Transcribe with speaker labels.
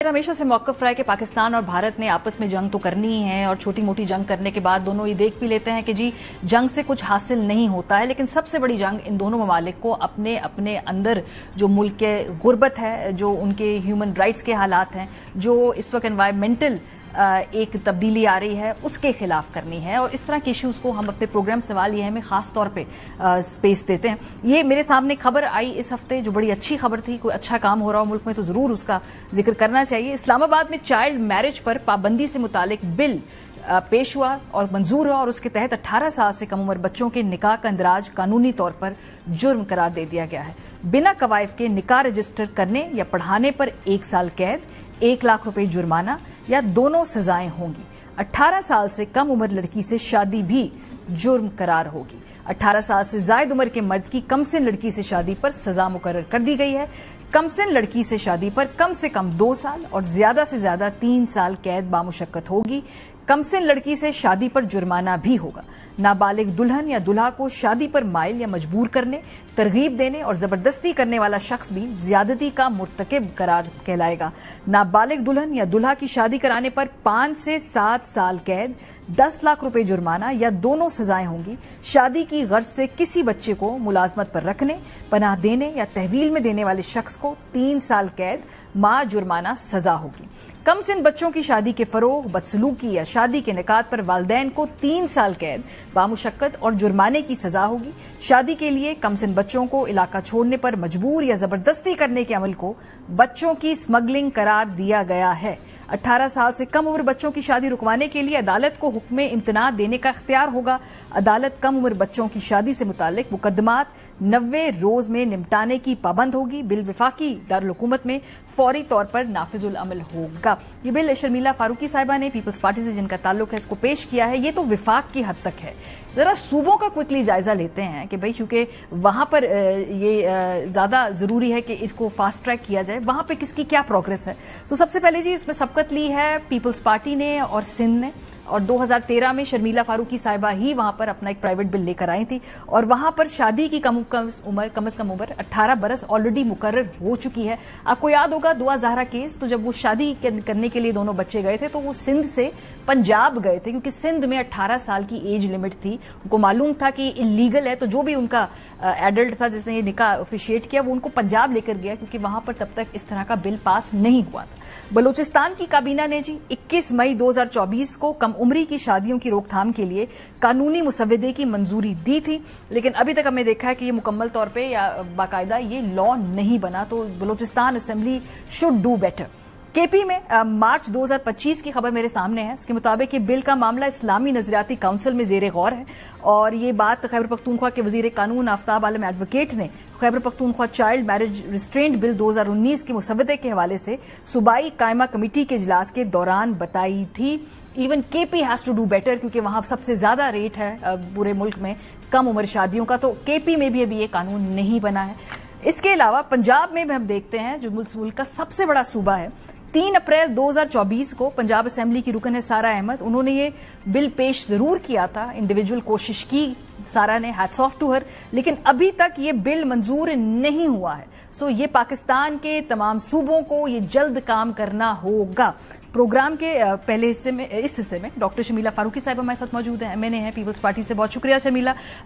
Speaker 1: हमेशा से मौक़िफ़ रहा है कि पाकिस्तान और भारत ने आपस में जंग तो करनी ही है और छोटी मोटी जंग करने के बाद दोनों ये देख भी लेते हैं कि जी जंग से कुछ हासिल नहीं होता है। लेकिन सबसे बड़ी जंग इन दोनों ममालिक को अपने अपने अंदर जो मुल्क के गुर्बत है, जो उनके ह्यूमन राइट्स के हालात हैं, जो इस वक्त एनवायरमेंटल एक तब्दीली आ रही है, उसके खिलाफ करनी है। और इस तरह के इश्यूज को हम अपने प्रोग्राम सवाल ये है में खास तौर पे स्पेस देते हैं। ये मेरे सामने खबर आई इस हफ्ते जो बड़ी अच्छी खबर थी, कोई अच्छा काम हो रहा हो मुल्क में तो जरूर उसका जिक्र करना चाहिए। इस्लामाबाद में चाइल्ड मैरिज पर पाबंदी से मुतालिक बिल पेश हुआ और मंजूर हुआ और उसके तहत 18 साल से कम उम्र बच्चों के निकाह का इंदराज कानूनी तौर पर जुर्म करार दे दिया गया है। बिना कवायद के निकाह रजिस्टर करने या पढ़ाने पर 1 साल कैद, 1 लाख रुपए जुर्माना या दोनों सजाएं होंगी। 18 साल से कम उम्र लड़की से शादी भी जुर्म करार होगी। 18 साल से जायद उम्र के मर्द की कमसिन लड़की से शादी पर सजा मुकर्रर कर दी गई है। कमसिन लड़की से शादी पर कम से कम 2 साल और ज्यादा से ज्यादा 3 साल कैद बामुशक्कत होगी। कमसिन लड़की से शादी पर जुर्माना भी होगा। नाबालिग दुल्हन या दुल्हा को शादी पर माइल या मजबूर करने, तरगीब देने और जबरदस्ती करने वाला शख्स भी ज्यादती का मुर्तकिब करार कहलाएगा। नाबालिग दुल्हन या दुल्हा की शादी कराने पर 5 से 7 साल कैद, 10 लाख रुपए जुर्माना या दोनों सजाएं होंगी। शादी की गर्ज से किसी बच्चे को मुलाजमत पर रखने, पनाह देने या तहवील में देने वाले शख्स को 3 साल कैद, माह जुर्माना सजा होगी। कम सिन बच्चों की शादी के फरोग, बदसलूकी या शादी के निकात पर वालिदैन को 3 साल कैद, बामुशक्कत और जुर्माने की सजा होगी। शादी के लिए कम सिन बच्चों को इलाका छोड़ने पर मजबूर या जबरदस्ती करने के अमल को बच्चों की स्मगलिंग करार दिया गया है। 18 साल से कम उम्र बच्चों की शादी रुकवाने के लिए अदालत को हुक्म इम्तना देने का इख्तियार होगा। अदालत कम उम्र बच्चों की शादी से मुतालिक मुकदमात 90 रोज में निपटाने की पाबंद होगी। बिल विफाकी दारुल हुकूमत में फौरी तौर पर नाफिजुल अमल होगा। ये बिल शर्मिला फारूकी साहिबा ने पीपल्स पार्टी से जिनका ताल्लुक है इसको पेश किया है। ये तो विफाक की हद तक है। जरा सूबों का क्विकली जायजा लेते हैं कि भाई चूंकि वहां पर ये ज्यादा जरूरी है कि इसको फास्ट ट्रैक किया जाए, वहां पे किसकी क्या प्रोग्रेस है। तो सबसे पहले जी इसमें सबकत ली है पीपल्स पार्टी ने और सिंध ने, और 2013 में शर्मिला फारूकी साहिबा ही वहां पर अपना एक प्राइवेट बिल लेकर आई थी और वहां पर शादी की कम से कम उम्र 18 बरस ऑलरेडी मुकर्रर हो चुकी है। आपको याद होगा दुआ ज़हरा केस, तो जब वो शादी करने के लिए दोनों बच्चे गए थे तो वो सिंध से पंजाब गए थे क्योंकि सिंध में 18 साल की एज लिमिट थी। उनको मालूम था कि इलीगल है, तो जो भी उनका एडल्ट था जिसने ये निकाह ऑफिशिएट किया वो उनको पंजाब लेकर गया क्योंकि वहां पर तब तक इस तरह का बिल पास नहीं हुआ था। बलूचिस्तान की काबीना ने जी 21 मई 2024 को कम उम्री की शादियों की रोकथाम के लिए कानूनी मुसव्वदे की मंजूरी दी थी, लेकिन अभी तक हमने देखा है कि ये मुकम्मल तौर पे या बाकायदा ये लॉ नहीं बना। तो Balochistan assembly should do better. KP में मार्च 2025 की खबर मेरे सामने है। उसके मुताबिक ये बिल का मामला इस्लामी नजरियाती काउंसिल में जेर गौर है और ये बात खैबर पख्तूनख्वा के वजीर कानून आफ्ताब आलम एडवोकेट ने Khyber Pakhtunkhwa child marriage restraint bill 2019 के मुसव्वदे के हवाले से सूबाई कायमा कमेटी के इजलास के दौरान बताई थी। Even KP has to do better क्योंकि वहां सबसे ज्यादा रेट है पूरे मुल्क में कम उम्र शादियों का, तो केपी में भी अभी ये कानून नहीं बना है। इसके अलावा पंजाब में भी हम देखते हैं जो मुल्क का सबसे बड़ा सूबा है। 3 अप्रैल 2024 को पंजाब असेंबली की रुकन है सारा अहमद, उन्होंने ये बिल पेश जरूर किया था। इंडिविजुअल कोशिश की सारा ने, हैट्स ऑफ टू हर, लेकिन अभी तक ये बिल मंजूर नहीं हुआ है। सो ये पाकिस्तान के तमाम सूबों को ये जल्द काम करना होगा। प्रोग्राम के पहले हिस्से में, इस हिस्से में डॉक्टर शर्मिला फारूकी साहिबा हमारे साथ मौजूद है, MNA है पीपल्स पार्टी से। बहुत शुक्रिया शर्मिला।